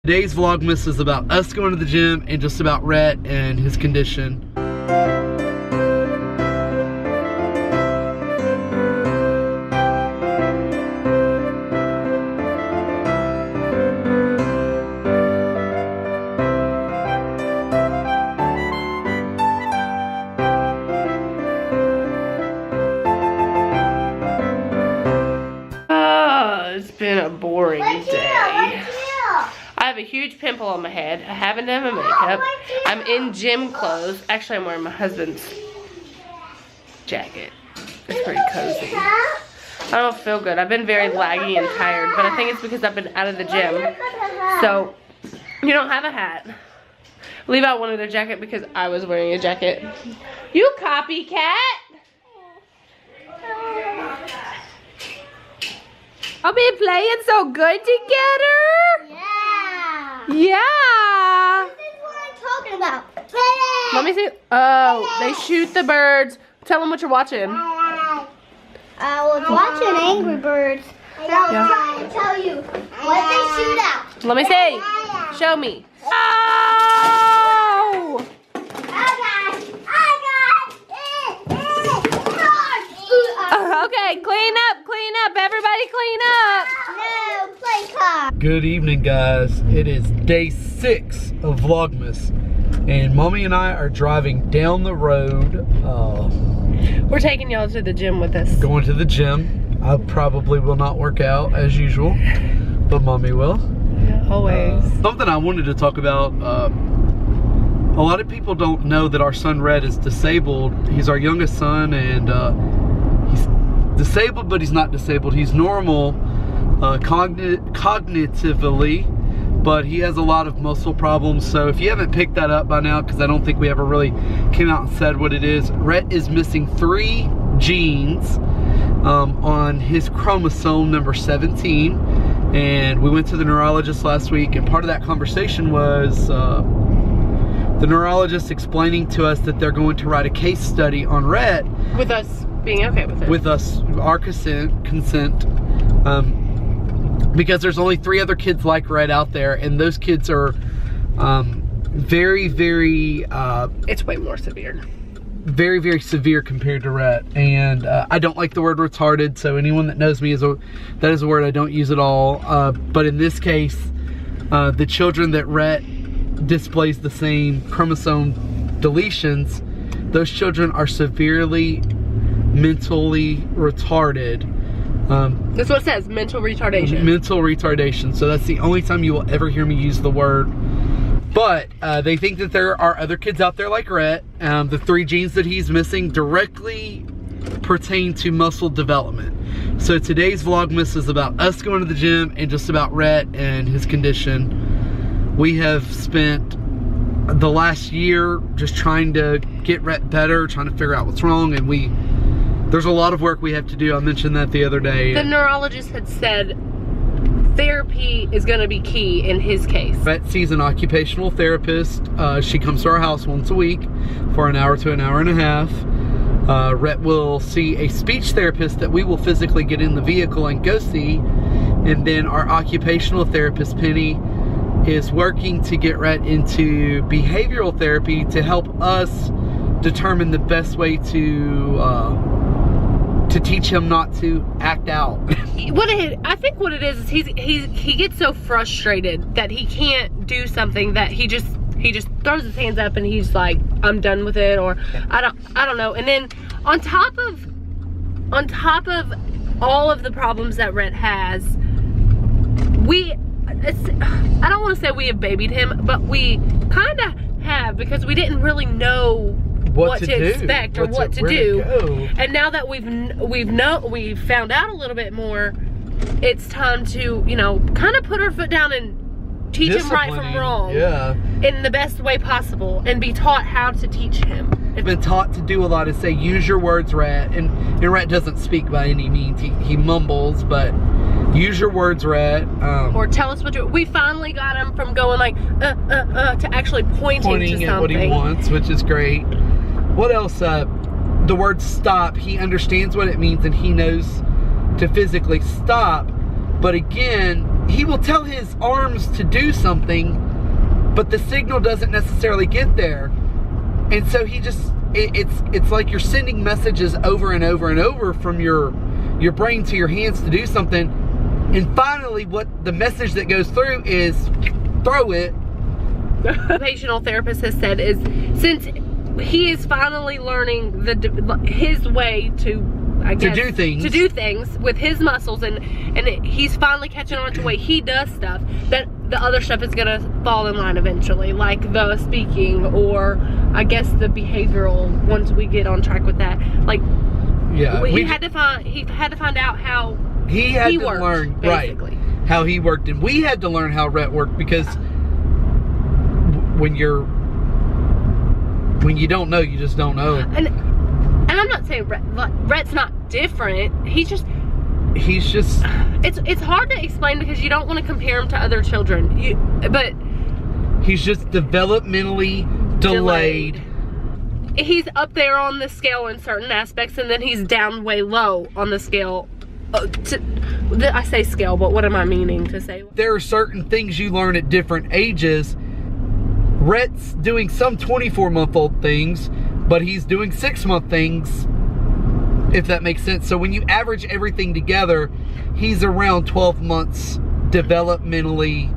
Today's Vlogmas is about us going to the gym and just about Rhett and his condition. It's been a boring day. I have a huge pimple on my head. I haven't done my makeup. I'm in gym clothes. Actually, I'm wearing my husband's jacket. It's pretty cozy. I don't feel good. I've been very laggy and tired, but I think it's because I've been out of the gym. So, you don't have a hat. Levi wanted a jacket because I was wearing a jacket. You copycat! Are we playing so good together? Yeah. Yeah. This is what I'm talking about. Let me see. Oh, they shoot the birds. Tell them what you're watching. I was watching Angry Birds. And I was trying to tell you what they shoot out. Let me see. Show me. Oh! Okay, clean up, everybody clean up. No, play car. Good evening, guys. It is day 6 of Vlogmas, and Mommy and I are driving down the road. We're taking y'all to the gym with us. Going to the gym. I probably will not work out as usual, but Mommy will. Yeah, always. Something I wanted to talk about. A lot of people don't know that our son Rhett is disabled. He's our youngest son, and he's disabled, but he's not disabled. He's normal cognitively, but he has a lot of muscle problems. So if you haven't picked that up by now, because I don't think we ever really came out and said what it is, Rhett is missing 3 genes on his chromosome number 17. And we went to the neurologist last week, and part of that conversation was the neurologist explaining to us that they're going to write a case study on Rhett. With us being okay with it. With us, our consent. Because there's only 3 other kids like Rhett out there, and those kids are very, very... it's way more severe. Very, very severe compared to Rhett. And I don't like the word retarded, so anyone that knows me, that is a word I don't use at all. But in this case, the children that Rhett displays the same chromosome deletions, those children are severely mentally retarded. That's what it says, mental retardation. Mental retardation. So that's the only time you will ever hear me use the word. But they think that there are other kids out there like Rhett. The 3 genes that he's missing directly pertain to muscle development. So today's Vlogmas is about us going to the gym and just about Rhett and his condition. We have spent the last year just trying to get Rhett better, trying to figure out what's wrong, and there's a lot of work we have to do. I mentioned that the other day. The neurologist had said therapy is going to be key in his case. Rhett sees an occupational therapist. She comes to our house once a week for an hour to an hour and a half. Rhett will see a speech therapist that we will physically get in the vehicle and go see. And then our occupational therapist, Penny, is working to get Rhett into behavioral therapy to help us determine the best way to teach him not to act out. I think what it is he gets so frustrated that he can't do something that he just throws his hands up and he's like, I'm done with it, or I don't know. And then on top of all of the problems that Rhett has, I don't want to say we have babied him, but we kind of have, because we didn't really know what to expect or what to do. And now that we've found out a little bit more, it's time to, you know, kind of put our foot down and teach him right from wrong. Yeah. In the best way possible, and be taught how to teach him. I've been taught to do a lot, to say, use your words, Rhett. And Rhett doesn't speak by any means. He mumbles, but use your words, Rhett. Or tell us what we finally got him from going like, to actually pointing to something. At what he wants, which is great. What else? The word stop, he understands what it means, and he knows to physically stop. But again, he will tell his arms to do something, but the signal doesn't necessarily get there. And so he just, it's like you're sending messages over and over and over from your brain to your hands to do something. And finally, what the message that goes through is, throw it. The occupational therapist has said is, since he is finally learning his way to, I guess, to do things with his muscles, and he's finally catching on to the way he does stuff, that the other stuff is gonna fall in line eventually, like the speaking, or I guess the behavioral, once we get on track with that. Like, yeah, he had to find out how he worked, learn, basically. Right, how he worked, and we had to learn how Rhett worked, because when you don't know, you just don't know. And I'm not saying Rhett's not different. He's just it's hard to explain, because you don't want to compare him to other children. But he's just developmentally delayed. He's up there on the scale in certain aspects, and then he's down way low on the scale. I say scale, but what am I meaning to say? There are certain things you learn at different ages. Rhett's doing some 24-month-old things, but he's doing 6-month things, if that makes sense. So when you average everything together, he's around 12 months developmentally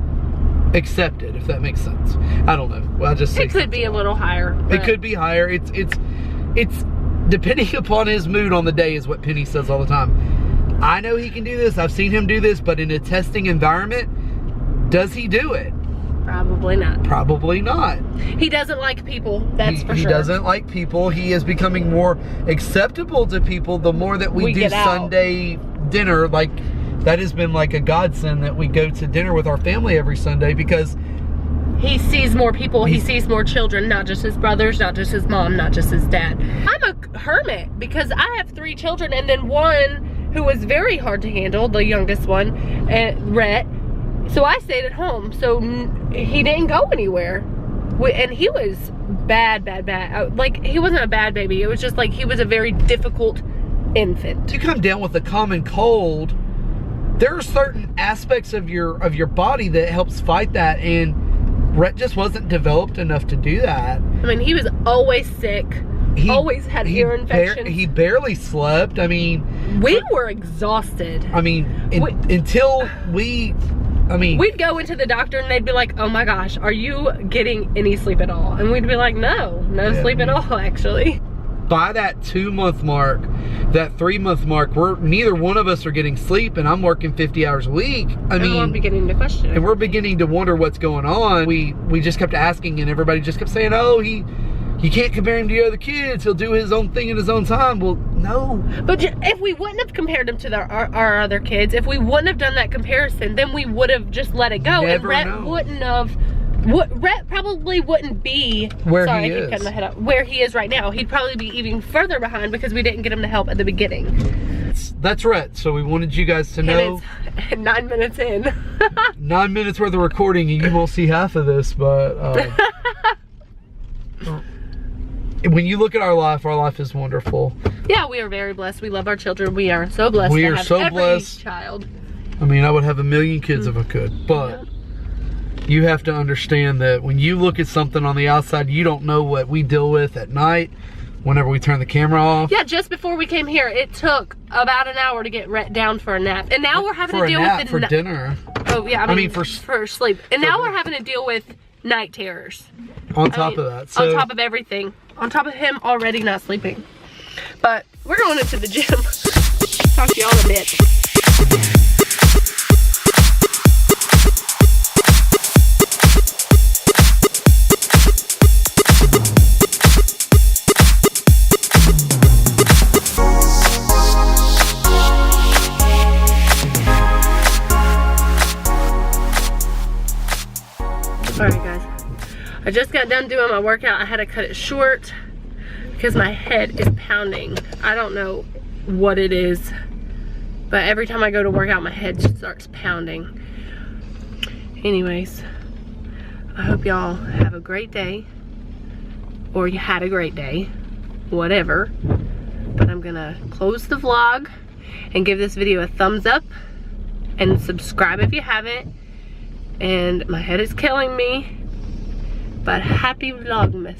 accepted, if that makes sense. I don't know. Well, I just say it could be a little higher. It could be higher. It's depending upon his mood on the day, is what Penny says all the time. I know he can do this. I've seen him do this, but in a testing environment, does he do it? Probably not. Probably not. He doesn't like people, that's for sure. He doesn't like people. He is becoming more acceptable to people the more that we do Sunday dinner. Like, that has been like a godsend that we go to dinner with our family every Sunday, because he sees more people, he sees more children, not just his brothers, not just his mom, not just his dad. I'm a hermit, because I have 3 children, and then one who was very hard to handle, the youngest one, Rhett. So I stayed at home, so he didn't go anywhere. And he was bad. Like, he wasn't a bad baby. It was just like, he was a very difficult infant. You come down with a common cold, there are certain aspects of your body that helps fight that, and Rhett just wasn't developed enough to do that. I mean, he was always sick. Always had ear infections. He barely slept. I mean, we were exhausted. I mean, until we'd go into the doctor, and they'd be like, oh my gosh, are you getting any sleep at all? And we'd be like, no sleep at all, actually. By that 2-month mark, that 3-month mark, neither one of us are getting sleep, and I'm working 50 hours a week. I mean, we're beginning to question it. And we're beginning to wonder what's going on. We just kept asking, and everybody just kept saying, oh, you can't compare him to your other kids. He'll do his own thing in his own time. Well, no. But if we wouldn't have compared him to our other kids, if we wouldn't have done that comparison, then we would have just let it go. Never and Rhett wouldn't have. Rhett probably wouldn't be where he is right now. He'd probably be even further behind, because we didn't get him the help at the beginning. That's Rhett. So we wanted you guys to know. It's 9 minutes in. 9 minutes worth of recording, and you won't see half of this, but when you look at our life is wonderful. Yeah, we are very blessed. We love our children. We are so blessed to have every child. I mean, I would have a million kids if I could, but you have to understand that when you look at something on the outside, you don't know what we deal with at night whenever we turn the camera off. Yeah, just before we came here, it took about an hour to get Rhett down for a nap. And now we're having to deal with for dinner. Oh, yeah, I mean for sleep. And now we're having to deal with night terrors. On top of that. So, on top of everything. On top of him already not sleeping. But we're going into the gym. Talk to y'all in a bit. Alright guys, I just got done doing my workout. I had to cut it short because my head is pounding. I don't know what it is, but every time I go to work out, my head starts pounding. Anyways, I hope y'all have a great day, or you had a great day, whatever. But I'm gonna close the vlog and give this video a thumbs up and subscribe if you haven't. And my head is killing me, but happy Vlogmas.